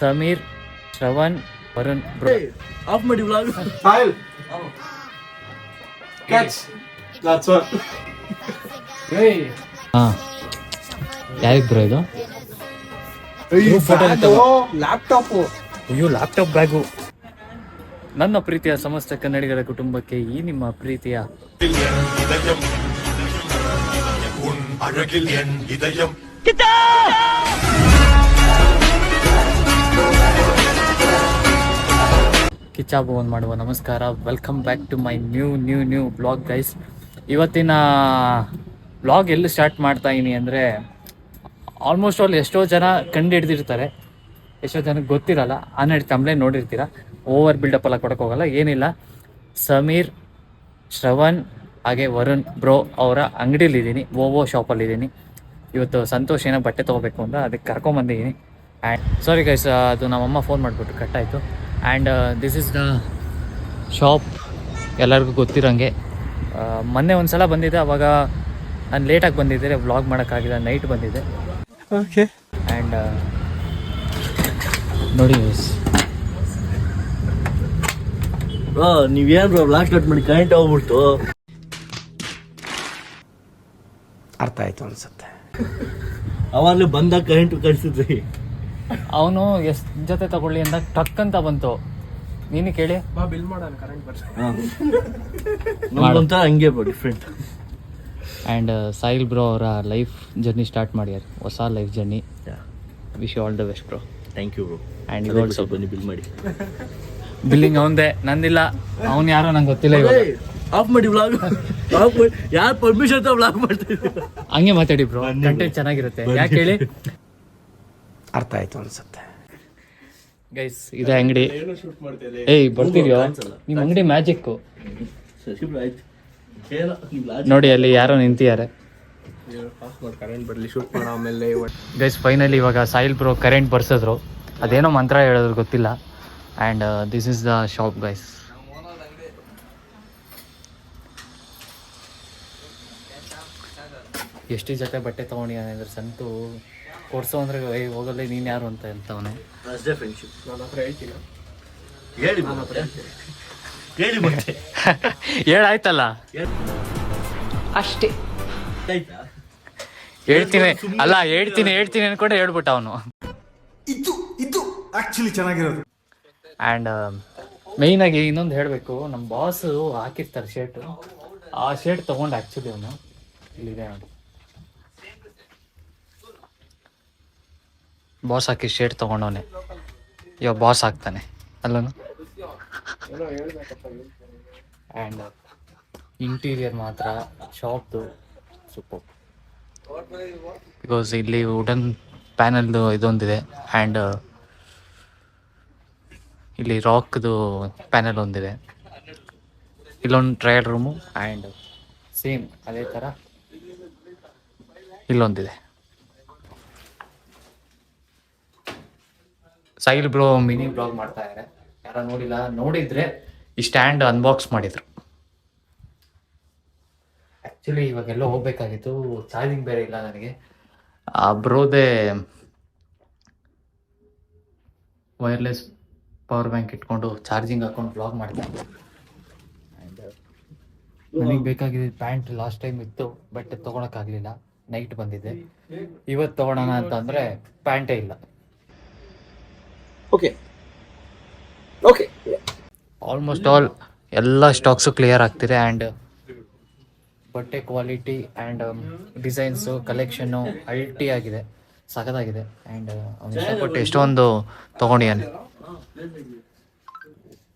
Sameer, Shravan, Varun bro. Of ಮಾಡಿ vlog. Smile. Catch. That's all. ಯಾರಿಗೆ bro ಇದು? ಲ್ಯಾಪ್ಟಾಪ್. ಅಯ್ಯೋ, ಲ್ಯಾಪ್ಟಾಪ್ ಬ್ಯಾಗು. ನನ್ನ ಪ್ರೀತಿಯ ಸಮಸ್ತ ಕನ್ನಡಿಗರ ಕುಟುಂಬಕ್ಕೆ ಈ ನಿಮ್ಮ ಪ್ರೀತಿಯ ಕಿಚ್ಚಾ ಭುವನ್ ಮಾಡುವ ನಮಸ್ಕಾರ. Welcome back to my new blog guys. ಇವತ್ತಿನ ಬ್ಲಾಗ್ ಎಲ್ಲಿ ಸ್ಟಾರ್ಟ್ ಮಾಡ್ತಾ ಇದೀನಿ ಅಂದರೆ, ಆಲ್ಮೋಸ್ಟ್ ಆಲ್ ಎಷ್ಟೋ ಜನ ಕಂಡು ಹಿಡ್ದಿರ್ತಾರೆ, ಎಷ್ಟೋ ಜನಕ್ಕೆ ಗೊತ್ತಿರಲ್ಲ. ಆನ್ಲೈನ್ ತಮ್ಮಲೇ ನೋಡಿರ್ತೀರ. ಓವರ್ ಬಿಲ್ಡಪ್ ಎಲ್ಲ ಕೊಡೋಕೆ ಹೋಗಲ್ಲ, ಏನಿಲ್ಲ. ಸಮೀರ್, ಶ್ರವಣ್ ಹಾಗೆ ವರುಣ್ ಬ್ರೋ ಅವರ ಅಂಗಡಿಲಿದ್ದೀನಿ, ಓವೋ ಶಾಪಲ್ಲಿದ್ದೀನಿ. ಇವತ್ತು ಸಂತೋಷ್ ಏನೋ ಬಟ್ಟೆ ತೊಗೋಬೇಕು ಅಂತ ಅದಕ್ಕೆ ಕರ್ಕೊಂಬಂದಿದ್ದೀನಿ. ಆ್ಯಂಡ್ ಸಾರಿ ಗೈಸ್, ಅದು ನಮ್ಮಮ್ಮ ಫೋನ್ ಮಾಡಿಬಿಟ್ಟು ಕಟ್ಟಾಯಿತು. And this is the shop, ಎಲ್ಲರಿಗೂ ಗೊತ್ತಿರೋಂಗೆ. ಮೊನ್ನೆ ಒಂದು ಸಲ ಬಂದಿದ್ದೆ, ಅವಾಗ ನಾನು ಲೇಟಾಗಿ ಬಂದಿದ್ದೆ, ವ್ಲಾಗ್ ಮಾಡೋಕ್ಕಾಗಿಲ್ಲ, ನೈಟ್ ಬಂದಿದ್ದೆ. ಓಕೆ. ಆ್ಯಂಡ್ ನೋಡಿ ಗೈಸ್, ನೀವೇನ್ ಬ್ರೋ ವ್ಲಾಗ್ ಸ್ಟಾರ್ಟ್ ಮಾಡಿ ಕರೆಂಟ್ ಹೋಗ್ಬಿಡ್ತು. ಅರ್ಥ ಆಯ್ತು ಅನ್ಸುತ್ತೆ. ಅವಾಗಲೇ ಬಂದಾಗ ಕರೆಂಟ್ ಕಳಿಸಿದ್ರಿ. ಅವನು ಎಷ್ಟು ಜೊತೆ ತಗೊಳ್ಳಿ ಅಂತ ಟಕ್ ಅಂತ ಬಂತು. ನೀನು ಕೇಳಿ ಬಿಲ್ ಮಾಡೋಣ, ಕರೆಂಟ್ ಬರ್ತಾ ಹಂಗೆ ಡಿಫ್ರೆಂಟ್. ಆ್ಯಂಡ್ ಸಾಹಿಲ್ ಬ್ರೋ ಅವರ ಲೈಫ್ ಜರ್ನಿ ಸ್ಟಾರ್ಟ್ ಮಾಡ್ಯಾರ, ಹೊಸ life journey. Wish you all the best bro. Thank you bro. And ಇವಾಗ ಸ್ವಲ್ಪ ಬನ್ನಿ ಬಿಲ್ ಮಾಡಿ. ಬಿಲ್ಲಿಂಗ್ ಅವಂದೇ, ನಂದಿಲ್ಲ. ಅವನು ಯಾರೋ ನಂಗೆ ಗೊತ್ತಿಲ್ಲ. ಇವಾಗ ಆಫ್ ಮಾಡಿ ವ್ಲಾಗ್. ಆಫ್ ಮಾಡಿ. ಯಾರು ಪರ್ಮಿಷನ್ ಅಂತ ವ್ಲಾಗ್ ಮಾಡ್ತಿದ್ದೀವಿ? ಹಂಗೆ ಮಾತಾಡಿ ಬ್ರೋ, ಕಂಟೆಂಟ್ ಚೆನ್ನಾಗಿರುತ್ತೆ. ಯಾಕೆ ಹೇಳಿ? ಅರ್ಥ ಆಯ್ತು ಅನ್ಸುತ್ತೆ. ಗೈಸ್, ಇದೆ ಅಂಗಡಿ. ಏಯ್ ಬರ್ತೀವ್ಯೋ, ನಿಮ್ಮ ಅಂಗಡಿ ಮ್ಯಾಜಿಕ್ಕು ನೋಡಿ. ಅಲ್ಲಿ ಯಾರೋ ನಿಂತಿದ್ದಾರೆ. ಗೈಸ್ ಫೈನಲಿ ಇವಾಗ ಸಾಹಿಲ್ ಬ್ರೋ ಕರೆಂಟ್ ಬರ್ಸಿದ್ರು. ಅದೇನೋ ಮಂತ್ರ ಹೇಳಿದ್ರು, ಗೊತ್ತಿಲ್ಲ. And this is the shop guys. ಎಷ್ಟು ಜೊತೆ ಬಟ್ಟೆ ತೊಗೊಂಡಿದ್ದಾನೆ ಅಂದ್ರೆ ಸಂತು ಕೊಡ್ಸೋ ಅಂದ್ರೆ ಹೋಗಲ್ಲ, ನೀನು ಯಾರು ಅಂತ ಹೇಳ್ತವನೆ. ಅಷ್ಟೇ ಫ್ರೆಂಡ್ಶಿಪ್. ನನ್ನ ಹತ್ರ ಹೇಳ್ತೀನಿ, ಹೇಳಿ ಹೇಳಿ ಮತ್ತೆ ಹೇಳಾಯ್ತಲ್ಲ ಅಷ್ಟೇ. ಆಯ್ತಾ? ಹೇಳ್ತೀನಿ ಅಲ್ಲ, ಹೇಳ್ತೀನಿ ಅನ್ಕೊಂಡೆ ಹೇಳ್ಬಿಟ್ಟ ಅವನು. ಇದು ಆಕ್ಚುಲಿ ಚೆನ್ನಾಗಿರೋದು. ಆ್ಯಂಡ್ ಮೇಯ್ನಾಗಿ ಇನ್ನೊಂದು ಹೇಳಬೇಕು, ನಮ್ಮ ಬಾಸು ಹಾಕಿರ್ತಾರೆ ಶರ್ಟು. ಆ ಶರ್ಟ್ ತೊಗೊಂಡು ಆ್ಯಕ್ಚುಲಿ ಅವನು ಇಲ್ಲಿದೆ ನೋಡಿ, ಬಾಸ್ ಹಾಕಿ ಶರ್ಟ್ ತೊಗೊಂಡವನೆ. ಇವಾಗ ಬಾಸ್ ಹಾಕ್ತಾನೆ ಅಲ್ಲನು. ಆ್ಯಂಡ್ ಇಂಟೀರಿಯರ್ ಮಾತ್ರ ಶಾಪ್ದು ಸೂಪರ್. ಬಿಕಾಸ್ ಇಲ್ಲಿ ವುಡನ್ ಪ್ಯಾನಲ್ದು ಇದೊಂದಿದೆ. ಆ್ಯಂಡ್ ಇಲ್ಲಿ ರಾಕ್ದು ಪ್ಯಾನಲ್ ಒಂದಿದೆ. ಇಲ್ಲೊಂದು ಟ್ರಯಲ್ ರೂಮು. ಆ್ಯಂಡ್ ಸೇಮ್ ಅದೇ ಥರ ಇಲ್ಲೊಂದಿದೆ. ಸಾಹಿಲ್ ಬ್ರೋ ಮಿನಿ ಬ್ಲಾಗ್ ಮಾಡ್ತಾ ಇದ್ದಾರೆ. ಯಾರೋ ನೋಡಿಲ್ಲ, ನೋಡಿದ್ರೆ ಈ ಸ್ಟ್ಯಾಂಡ್ ಅನ್ಬಾಕ್ಸ್ ಮಾಡಿದ್ರು. ಆ್ಯಕ್ಚುಲಿ ಇವಾಗೆಲ್ಲ ಹೋಗ್ಬೇಕಾಗಿತ್ತು, ಚಾರ್ಜಿಂಗ್ ಬೇರೆ ಇಲ್ಲ ನನಗೆ. ಆ ಬ್ರೋದೇ ವೈರ್ಲೆಸ್ ಪವರ್ ಬ್ಯಾಂಕ್ ಇಟ್ಕೊಂಡು ಚಾರ್ಜಿಂಗ್ ಹಾಕೊಂಡು ಬ್ಲಾಗ್ ಮಾಡ್ತಾ ಇದ್ದೆ. ಆ್ಯಂಡ್ ನನಗೆ ಬೇಕಾಗಿದ್ದ ಪ್ಯಾಂಟ್ ಲಾಸ್ಟ್ ಟೈಮ್ ಇತ್ತು, ಬಟ್ ತೊಗೊಳಕ್ಕಾಗಲಿಲ್ಲ, ನೈಟ್ ಬಂದಿದ್ದೆ. ಇವತ್ತು ತೊಗೊಳೋಣ ಅಂತಂದರೆ ಪ್ಯಾಂಟೇ ಇಲ್ಲ. ಓಕೆ ಓಕೆ, ಆಲ್ಮೋಸ್ಟ್ ಆಲ್ ಎಲ್ಲ ಸ್ಟಾಕ್ಸು ಕ್ಲಿಯರ್ ಆಗ್ತಿದೆ. ಆ್ಯಂಡ್ ಬಟ್ಟೆ ಕ್ವಾಲಿಟಿ ಆ್ಯಂಡ್ ಡಿಸೈನ್ಸು ಕಲೆಕ್ಷನ್ನು ಅಲ್ಟಿ ಆಗಿದೆ, ಸಖತ್ತಾಗಿದೆ. ಆ್ಯಂಡ್ ಅವ್ನು ಇಷ್ಟಪಟ್ಟು ಎಷ್ಟೊಂದು ತೊಗೊಂಡಿದ್ದಾನೆ.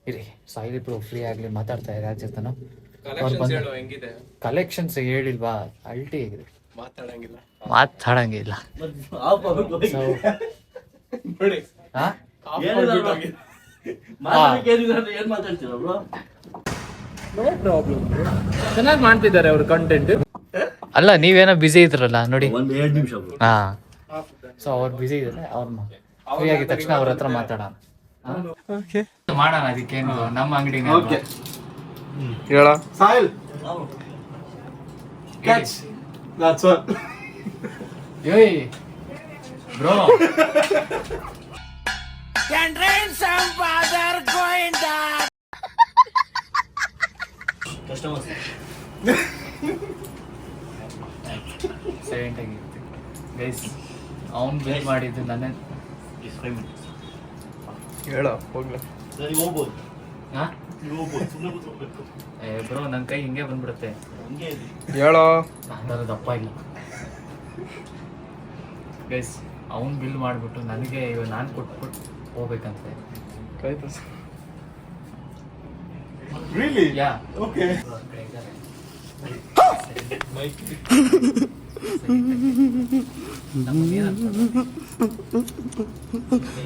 ಇರಿ, ಸಾಹಿಲ್ ಬ್ರೋ ಫ್ರೀ ಆಗಲಿ ಮಾತಾಡ್ತಾ ಇದ್ದಾರೆ ಯಾರ ಜೊತೆನೋ. ಅವ್ರು ಬಂದು ಕಲೆಕ್ಷನ್ಸ್ ಹೇಳಿಲ್ವಾ, ಅಲ್ಟಿ ಆಗಿದೆ, ಮಾತಾಡಂಗಿಲ್ಲ. ಚೆನ್ನಾಗಿ ಮಾಡ್ತಿದ್ದಾರೆ ಅವ್ರ ಕಂಟೆಂಟ್. ಅಲ್ಲ, ನೀವೇನೋ ಬಿಸಿ ಇದ್ರಲ್ಲ ನೋಡಿ. ಒಂದ್ 2 ನಿಮಿಷ. ಹಾ, ಸೊ ಅವ್ರು ಬಿಸಿ ಇದ್ದಾರೆ. ಅವ್ರು ಫ್ರೀ ಆಗಿದ ತಕ್ಷಣ ಅವ್ರ ಹತ್ರ ಮಾತಾಡೋಣ, ಮಾಡೋಣ. ಅದಕ್ಕೇನು, ನಮ್ಮ ಅಂಗಡಿ ಹೇಳ. ಸಾಹಿಲ್, ಕ್ಯಾಚ್. That's all. ಏಯ್ ಬ್ರೋ, ಕಸ್ಟಮರ್ಸ್ ಸೈಲೆಂಟ್ ಆಗಿರುತ್ತೆ ಗೈಸ್. ಅವ್ನು ಬಿಲ್ ಮಾಡಿದ್ದು ನನ್ನ ಹೇಳ ಹೋಗ್ಲ ನೀವು ಹೋಗ್ಬೋದು, ಹಾಂ ನೀವು ಹೋಗ್ಬೋದು, ಸುಮ್ಮನೆ ಕೂತ್ಕೋಬೇಕು. ಬ್ರೋ ನನ್ನ ಕೈ ಹಿಂಗೆ ಬಂದ್ಬಿಡುತ್ತೆ. ಹಂಗೆ ಇದೆ. ಹೇಳೋ ನಾನು ದಪ್ಪ ಇಲ್ಲ ಗೈಸ್. ಅವ್ನು ಬಿಲ್ ಮಾಡಿಬಿಟ್ಟು ನನಗೆ ಇವಾಗ ನಾನು ಕೊಟ್ಬಿಟ್ಟು ಹೋಗ್ಬೇಕಂತೆ. ರಿಯಲಿ ಯಾ ಓಕೆ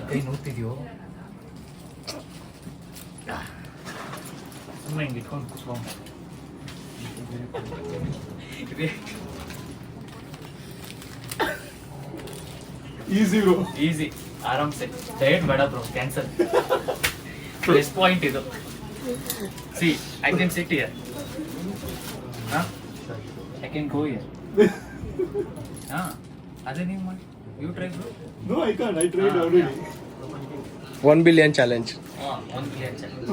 ಕೈ ನೋಡ್ತಿದ್ಯೋ? ಸುಮ್ಮನೆ ಹಿಂಗೆ ಇಟ್ಕೊಂಡು ಕುತ್ಕೊಂಡು ಈಸಿ ಬ್ರೋ ಈಸಿ ಆರಾಮ್ಸೆ. ಡಯಟ್ ಬೇಡ ಬ್ರೋ, ಕ್ಯಾನ್ಸಲ್. ಪ್ಲಸ್ ಪಾಯಿಂಟ್ ಇದು. See I can sit here, I can go here. ಹಾಂ ಅದೇ ನೀವು ಮಾಡಿ. You try bro. No I can't, I tried already. 1 billion challenge. One clear challenge.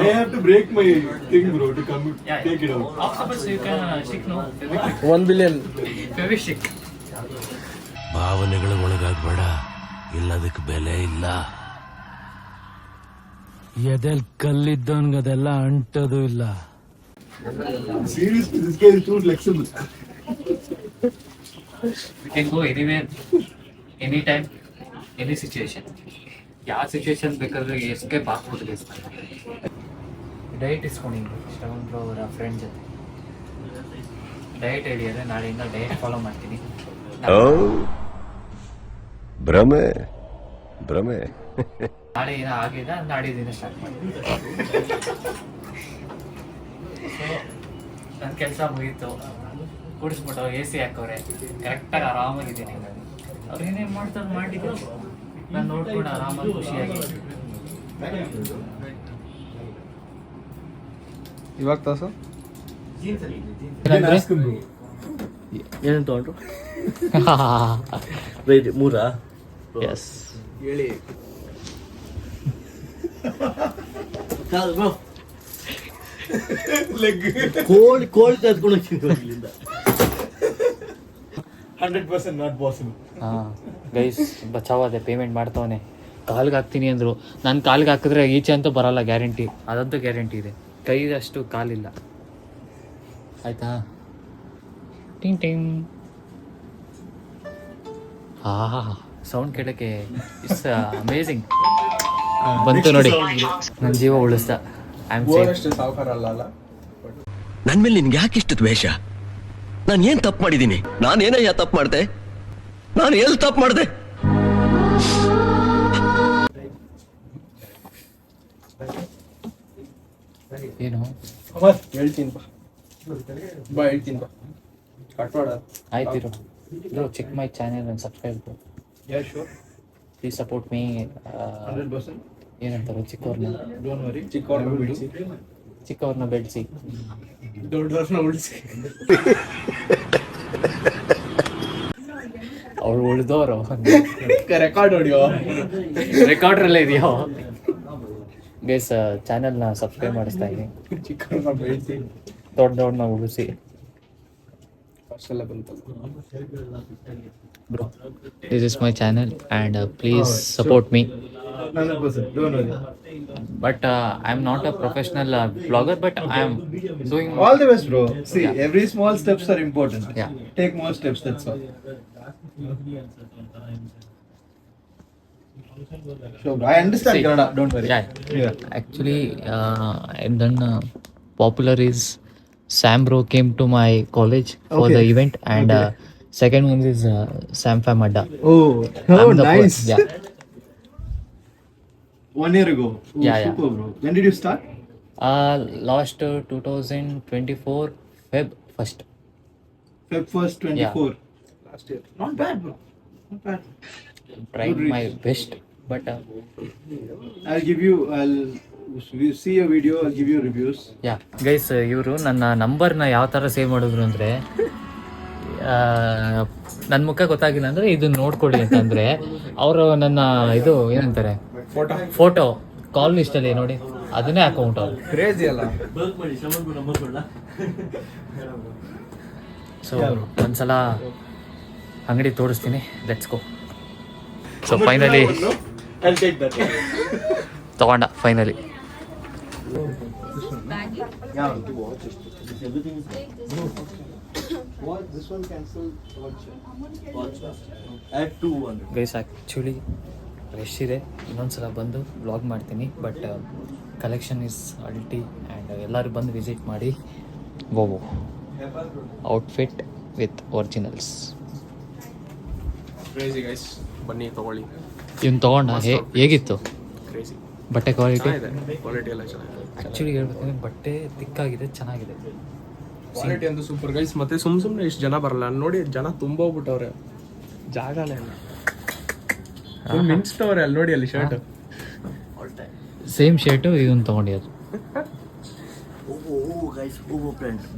I have to break my thing bro to come Yeah, take it out. Octopus you can stick, no? 1 billion. Fabric stick. ಭಾವನೆಗಳು ಒಳಗಾಗ್ಬೇಡ, ಇಲ್ಲದಕ್ಕೆ ಬೆಲೆ ಇಲ್ಲ. ಎದೆಲ್ ಕಲ್ಲಿದ್ದವನ್ಗದೆಲ್ಲ ಅಂಟೋದು ಇಲ್ಲ. Seriously, this guy is too flexible. We can go anywhere, anytime, any situation. ಯಾವ situation ಬೇಕಾದ್ರೆ escape ಆಗ್ಬೋದು. Diet ಇಸ್ಕೊಂಡಿದ್ದು Shravan bro ಅವರ friend ಜೊತೆ diet ಹೇಳಿದರೆ ನಾಳೆಯಿಂದ ಡಯಟ್ ಫಾಲೋ ಮಾಡ್ತೀನಿ. ಭ್ರಮೆ ಭ್ರಮೆ. ನಾಳೆ ಏನೋ ಆಗಿದೆ, ನಾಡಿದಿಂದ ಸ್ಟಾರ್ಟ್ ಮಾಡ್ತೀನಿ. ಸೊ ನನ್ನ ಕೆಲಸ ಮುಗೀತು, ಕುಡಿಸ್ಬಿಟ್ಟು AC ಹಾಕವ್ರೆ, ಕರೆಕ್ಟಾಗಿ ಆರಾಮಾಗಿದ್ದೀನಿ. ಅವ್ರು ಏನೇನು ಮಾಡ್ತಾರೆ ಮಾಡಿದ್ರು, ನಾನು ನೋಡ್ಕೊಂಡು ಆರಾಮಾಗಿ ಖುಷಿಯಾಗಿ. ಇವಾಗ ತಾಸು Ask him bro. ಏನೇನು ತೊಗೊಂಡ್ರು? ಮೂರಾ? ಎಸ್ ಹೇಳಿ. ಕಾದು ಬ್ರೋ, Leg. ಕೋಳಿ ಕದ್ಕೊಂಡು ಹೋಗ್ತೀನಿ ಇಲ್ಲಿಂದ. 100% not possible. ಹಾಂ ಗೈಸ್, ಬಚಾವಾದೆ. ಪೇಮೆಂಟ್ ಮಾಡ್ತವನೆ. ಕಾಲ್ಗೆ ಹಾಕ್ತೀನಿ ಅಂದರು. ನಾನು ಕಾಲ್ಗೆ ಹಾಕಿದ್ರೆ ಈಚೆ ಅಂತೂ ಬರಲ್ಲ, ಗ್ಯಾರಂಟಿ. ಅದಂತೂ ಗ್ಯಾರಂಟಿ ಇದೆ. ಕೈದಷ್ಟು ಕಾಲಿಲ್ಲ. ಆಯ್ತಾ? ಟಿಂಗ್ ಟಿಂಗ್. ಹಾ ಸೌಂಡ್ ಕೇಳೋಕ್ಕೆ ಇಟ್ಸ್ ಅಮೇಝಿಂಗ್. ಬಂತು ನೋಡಿ, ನನ್ನ ಜೀವ ಉಳಿಸ್ದ. I am safe. ಅಷ್ಟು ಸಾವುಕಾರ ಅಲ್ಲ. ನನ್ ಮೇಲೆ ನಿನ್ಗೆ ಯಾಕಿಷ್ಟು ದ್ವೇಷ? ನಾನು ಏನ್ ತಪ್ಪು ಮಾಡಿದ್ದೀನಿ? ನಾನೇನಯ್ಯ ತಪ್ಪು ಮಾಡ್ದೆ? ನಾನು ಎಲ್ಲಿ ತಪ್ಪು ಮಾಡ್ದೆ? ಏನು ಹೇಳ್ತೀನಿ ಬಾ ಹೇಳ್ತೀನಿ ಬಾ. ಕಟ್ವಾಡ ಆಯ್ತಿರು. Check my channel and subscribe. Yeah sure. Please support me. 100%. ಏನಂತಾರೆ ಚಿಕ್ಕವ್ರನ್ನ? Don't worry. ಚಿಕ್ಕವ್ರನ್ನ ಬಿಡಿಸಿ, ಚಿಕ್ಕವ್ರನ್ನ ಬೆಳೆಸಿ, ದೊಡ್ಡವ್ರನ್ನ ಉಳಿಸಿ. ಅವ್ರು ಉಳಿದವರು. ರೆಕಾರ್ಡ್ ಹೊಡಿಯೋ. ರೆಕಾರ್ಡ್ರಲ್ಲೇ ಇದೆಯೋ? ಗೈಸ್, ಚಾನೆಲ್ನ ಸಬ್ಸ್ಕ್ರೈಬ್ ಮಾಡಿಸ್ತಾ ಇದ್ದೀನಿ. ಚಿಕ್ಕವ್ರನ್ನ ಬೆಳೆಸಿ, ದೊಡ್ಡವ್ರನ್ನ ಉಳಿಸಿ. ಫಸ್ಟ್ ಎಲ್ಲ ಬಂತಲ್ಲ. Bro, this is my channel and please support me. 100%. Don't worry. But I'm not a professional vlogger, but I'm doing All the best, bro. See, Yeah. every small steps are important. Yeah. Take more steps, that's all. Sure, bro. I understand See, Kannada. Don't worry. Yeah. Yeah. Actually, and then popular is Sam bro came to my college for Okay. the event, and second one is Sam Fam Adda. Oh, I'm the nice. Yeah. 1 year ago. Oh, Yeah, yeah. super, bro. When did you start? Last 2024 Feb 1st. Feb 1st, 24. Last year. Not bad, bro. Not bad. Tried Good reach. my best, but I'll see your video, I'll give you reviews. Yeah guys, ಇವರು ನನ್ನ ನಂಬರ್ನ ಯಾವ ಥರ save ಮಾಡಿದ್ರು ಅಂದರೆ, ನನ್ನ ಮುಖ ಗೊತ್ತಾಗಿಲ್ಲ ಅಂದರೆ ಇದನ್ನ ನೋಡ್ಕೊಳ್ಳಿ ಅಂತಂದರೆ ಅವರು ನನ್ನ ಇದು ಏನಂತಾರೆ ಫೋಟೋ ಕಾಲ್ ಲಿಸ್ಟಲ್ಲಿ ನೋಡಿ ಅದನ್ನೇ ಅಕೌಂಟ್ ಅವರು ಕ್ರೇಜಿ ಅಲ್ಲ. ಸೊ ಒಂದ್ಸಲ ಅಂಗಡಿ ತೋರಿಸ್ತೀನಿ, ಲೆಟ್ಸ್ ಗೋ. ಸೊ ಫೈನಲಿ ತಗೊಂಡ ಫೈನಲಿ. ಗೈಸ್ ಆ್ಯಕ್ಚುಲಿ ರಶ್ ಇದೆ, ಇನ್ನೊಂದ್ಸಲ ಬಂದು ಬ್ಲಾಗ್ ಮಾಡ್ತೀನಿ. ಬಟ್ ಕಲೆಕ್ಷನ್ ಇಸ್ ಅಲ್ಟಿ ಆ್ಯಂಡ್ ಎಲ್ಲರೂ ಬಂದು ವಿಸಿಟ್ ಮಾಡಿ. ವೋವೋ outfit with originals. Crazy guys, ಬನ್ನಿ ತಗೊಳ್ಳಿ. ಇವ್ನು ತೊಗೊಂಡ ಹೇಗಿತ್ತು ಕ್ರೇಜಿ ಬಟ್ಟೆ ಕ್ವಾಲಿಟಿ? ಕ್ವಾಲಿಟಿ ಎಲ್ಲ ಚೆನ್ನಾಗಿದೆ. ಆ್ಯಕ್ಚುಲಿ ಹೇಳ್ಬೇಕಂದ್ರೆ ಬಟ್ಟೆ ತಿಕ್ಕಾಗಿದೆ, ಚೆನ್ನಾಗಿದೆ. ಕ್ವಾಲಿಟಿ ಅಂತೂ ಸೂಪರ್ ಗೈಸ್. ಮತ್ತೆ ಸುಮ್ಮನೆ ಇಷ್ಟು ಜನ ಬರಲ್ಲ ನೋಡಿ, ಜನ ತುಂಬ ಹೋಗ್ಬಿಟ್ಟವ್ರೆ, ಜಾಗನೇ ಇಲ್ಲ. ಮಿಂಚ್ತವ್ರೆ ಅಲ್ಲಿ ನೋಡಿ, ಅಲ್ಲಿ ಶರ್ಟ್ ಸೇಮ್ ಶರ್ಟು ಇದನ್ನು ತೊಗೊಂಡಿರೋದು.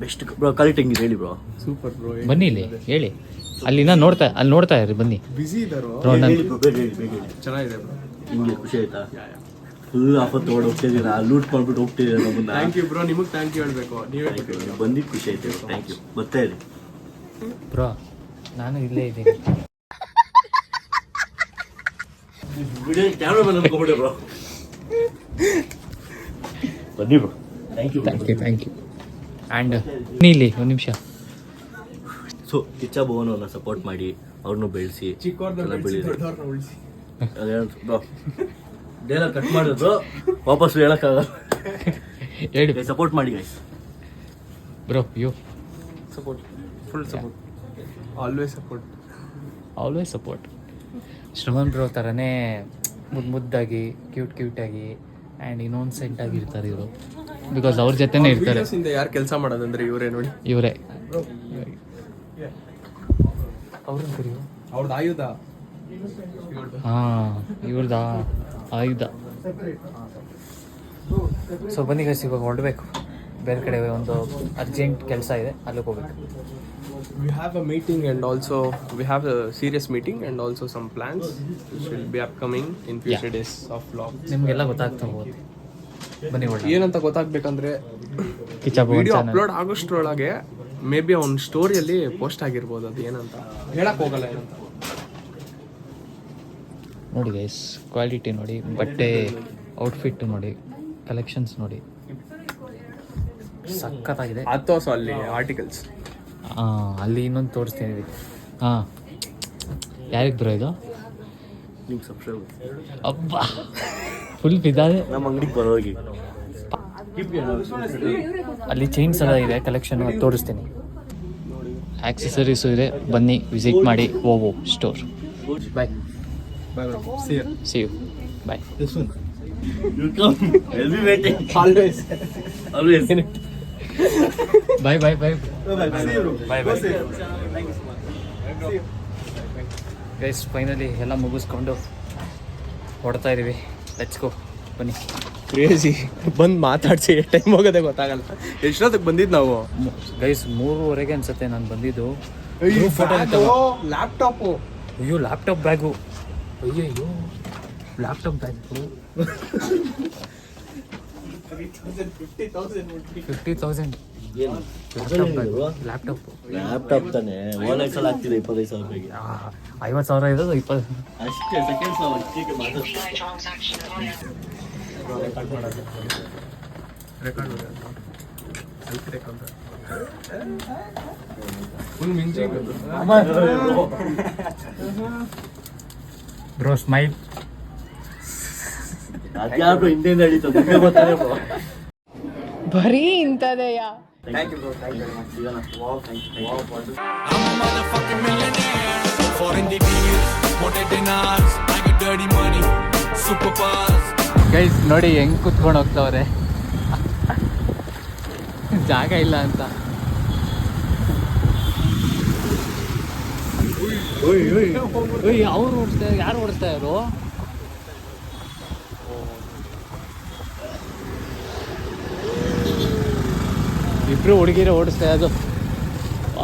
ಬೆಸ್ಟ್ ಬ್ರೋ, ಕ್ವಾಲಿಟಿ ಹೆಂಗಿದೆ ಹೇಳಿ ಬ್ರೋ. Super bro. ಬನ್ನಿ ಇಲ್ಲಿ ಹೇಳಿ, ಅಲ್ಲಿ ನೋಡ್ತಾ ಇರಿ ಬನ್ನಿ. ಬಿಸಿ ಇದ್ದಾರೋ? ಬ್ರೋ ಚೆನ್ನಾಗಿದೆ ಬ್ರೋ. ನಿಮಗೆ ಖುಷಿ ಆಯ್ತಾ? ಫುಲ್ ಆಫರ್ ತೊಗೊಂಡು ಹೋಗ್ತಿದ್ದೀರಾ, ಲೂಟ್ ಮಾಡ್ಬಿಟ್ಟು ಹೋಗ್ತಿದ್ದೀರಾ ನಮ್ಮನ್ನ. ಥ್ಯಾಂಕ್ ಯು ಬ್ರೋ, ನಿಮಗೆ ಥ್ಯಾಂಕ್ ಯು ಹೇಳ್ಬೇಕು. ನೀವೇ ಬಂದಿದ್ದು ಖುಷಿ ಆಯ್ತು, ಥ್ಯಾಂಕ್ ಯು. ಬರ್ತಾ ಇರಿ ಬ್ರೋ, ನಾನು ಇಲ್ಲೇ ಇದ್ದೀನಿ. ಕ್ಯಾಮ್ರಾ ಮೇಲೆ ಅನ್ಕೊಂಬಿಟ್ಟೆ ಬ್ರೋ. ಬನ್ನಿ bro, thank you. Thank you. And ಇಲ್ಲಿ ಒಂದು ನಿಮಿಷ. ಸೊ ಕಿಚ್ಚ ಭುವನವನ್ನ ಸಪೋರ್ಟ್ ಮಾಡಿ, ಅವ್ರನ್ನೂ ಬೆಳೆಸಿ, ಚಿಕ್ಕವ್ರನ್ನ ಬೆಳೀರಿ. ದೊಡ್ಡವ್ರನ್ನ ಉಳಿಸಿ. ಬ್ರೋ ಡೇಲಾಗ್ ಕಟ್ ಮಾಡಿದ್ರು ವಾಪಸ್ ಹೇಳಕ್ಕಾಗಲ್ಲ. ಹೇಳಿ ಸಪೋರ್ಟ್ ಮಾಡಿ guys. Bro, you support, full support, always support. Always support. Shravan bro ಥರನೇ ಮುದ್ದಾಗಿ ಕ್ಯೂಟಾಗಿ ಆ್ಯಂಡ್ ಇನ್ನೋಸೆಂಟ್ ಆಗಿ ಇರ್ತಾರೆ ಇವರು. ಬಿಕಾಸ್ ಅವ್ರ ಜೊತೆನೇ ಇರ್ತಾರೆ. ಯಾರು ಕೆಲಸ ಮಾಡೋದಂದ್ರೆ ಇವರೇ ನೋಡಿ, ಇವರೇ. ಅವ್ರನ್ನ ಕರಿಯೋ, ಅವ್ರದ್ದು ಆಯುಧ. ಹಾಂ, ಇವ್ರದಾ ಆಯುಧ. ಸೊ ಬನ್ನಿ ಗೈಸ್, ಇವಾಗ ಹೊರಡಬೇಕು. ಬೇರೆ ಕಡೆ ಒಂದು ಅರ್ಜೆಂಟ್ ಕೆಲಸ ಇದೆ, ಅಲ್ಲಿಗೆ ಹೋಗ್ಬೇಕು. We have a meeting and also we have a serious meeting and also some plans which will be upcoming in future days of vlog. ನಿಮಗೆಲ್ಲ ಗೊತ್ತಾಗ್ತಾ ಹೋಗುತ್ತೆ. ಬನ್ನಿ ಹೊರಡ. ಏನಂತ ಗೊತ್ತಾಗ್ಬೇಕಂದ್ರೆ Kiccha Bhuvan video channel upload ಆಗೋಷ್ಟ್ರೊಳಗೆ ಮೇ ಬಿ ಅವ್ನ ಸ್ಟೋರಿಯಲ್ಲಿ ಪೋಸ್ಟ್ ಆಗಿರ್ಬೋದು. ಅದು ಏನಂತ ಹೇಳಕ್ ಹೋಗಲ್ಲ, ಏನಂತ. ನೋಡಿ ಗೈಸ್, ಕ್ವಾಲಿಟಿ ನೋಡಿ, ಬಟ್ಟೆ ಔಟ್ಫಿಟ್ ನೋಡಿ, ಕಲೆಕ್ಷನ್ಸ್ ನೋಡಿ, ಸಖತ್ತಾಗಿದೆ. ಅಥೋಸ್ ಅಲ್ಲಿ ಆರ್ಟಿಕಲ್ಸ್. ಅಲ್ಲಿ ಇನ್ನೊಂದು ತೋರಿಸ್ತೀನಿ. ಹಾಂ, ಯಾರಿಗೆ ಬ್ರೋ ಇದು? ನಿಮ್ಗೆ ಸಬ್ಸ್ಕ್ರೈಬ್ ಅಬ್ಬಾ, ಫುಲ್ ಬಿದ್ದಾದೆ. ನಮ್ಮ ಅಂಗಡಿಗೆ ಬರೋಗಿ ಅಲ್ಲಿ ಚೈನ್ಸ್ ಎಲ್ಲ ಇದೆ, ಕಲೆಕ್ಷನ್ ತೋರಿಸ್ತೀನಿ. ಆಕ್ಸೆಸರೀಸು ಇದೆ, ಬನ್ನಿ ವಿಸಿಟ್ ಮಾಡಿ. Ovo store. Bye. See you. Bye. This one. You come. I'll be waiting. Always. Bye. Guys, finally ಎಲ್ಲ ಮುಗಿಸ್ಕೊಂಡು ಹೊಡ್ತಾ ಇದೀವಿ. ಲೆಟ್ಸ್ ಗೋ, ಬನ್ನಿ. ಕ್ರೇಜಿ. ಬಂದು ಮಾತಾಡ್ಸಿ ಟೈಮ್ ಹೋಗೋದೇ ಗೊತ್ತಾಗಲ್ಲ. ಎಷ್ಟೊತ್ತಿಗೆ ಬಂದಿದ್ದು ನಾವು? ಗೈಸ್ 3:30 ಅನ್ಸುತ್ತೆ ನಾನು ಬಂದಿದ್ದು. ಲ್ಯಾಪ್ಟಾಪು. ಅಯ್ಯೋ, ಲ್ಯಾಪ್ಟಾಪ್ ಬ್ಯಾಗು. ಅಯ್ಯೋ, ಲ್ಯಾಪ್ಟಾಪ್ ಬ್ಯಾಗ್ 50,000 ಲ್ಯಾಪ್ಟಾಪ್. ಲ್ಯಾಪ್ಟಾಪ್ ತಾನೆ OLX ಅಲ್ಲಿ ಆಗ್ತಿದೆ 25,000 ರೂಪಾಯಿಗೆ. 50,000 ಇರೋದು 20. ಅಷ್ಟೇ ಸೆಕೆಂಡ್ಸ್ ಬ್ರೋ ಸ್ಮೈಲ್. ಅದ್ಯಾರು ಹಿಂದೆಯಿಂದ ಹಿಡಿತು, ಮುಂದೆ ಬರ್ತಾರೆ ಬ್ರೋ. ಬರೀ ಇಂಥದೆಯಾ? Thank you bro, thank you very much. ಸಿಗೋಣ. Wow, thank you. I'm a motherfucking millionaire. Foreign deals, wanted dinars. I got dirty money, super fast. Guys ನೋಡಿ ಹೆಂಗ್ ಕುತ್ಕೊಂಡು ಹೋಗ್ತಾವ್ರೆ, ಜಾಗ ಇಲ್ಲ ಅಂತ. ಅವ್ರು ಓಡಿಸ್ತಾ, ಯಾರು ಓಡಿಸ್ತಾ ಇದ್ರು? ಇಬ್ರು ಹುಡುಗಿರ ಓಡಿಸ್ತಾ ಅದು.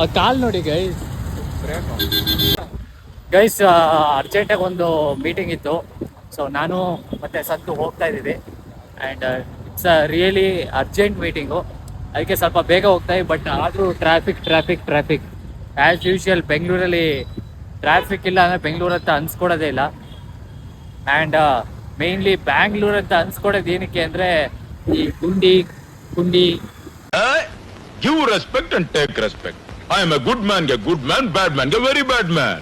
ಆ ಕಾಲ್ ನೋಡಿ ಗೈಸ್, ಗೈಸ್ ಅರ್ಜೆಂಟಾಗಿ ಒಂದು ಮೀಟಿಂಗ್ ಇತ್ತು, ಸೊ ನಾನು ಮತ್ತೆ ಸಂತು ಹೋಗ್ತಾ ಇದ್ದೀವಿ. And it's a really urgent meeting, ಅದಕ್ಕೆ ಸ್ವಲ್ಪ ಬೇಗ ಹೋಗ್ತಾ ಇದ್ದೀವಿ. ಬಟ್ ಆದರೂ ಟ್ರಾಫಿಕ್ ಆ್ಯಸ್ ಯೂಶುವಲ್. ಬೆಂಗಳೂರಲ್ಲಿ ಟ್ರಾಫಿಕ್ ಇಲ್ಲ ಅಂದರೆ ಬೆಂಗಳೂರು ಅಂತ ಅನ್ಸ್ಕೊಡೋದೇ ಇಲ್ಲ. ಆ್ಯಂಡ್ ಮೇನ್ಲಿ ಬ್ಯಾಂಗ್ಳೂರ್ ಅಂತ ಅನ್ಸ್ಕೊಡೋದು ಏನಕ್ಕೆ ಅಂದರೆ ಈ ಗುಂಡಿ Give respect and take respect. I am a good man, bad man, very bad man.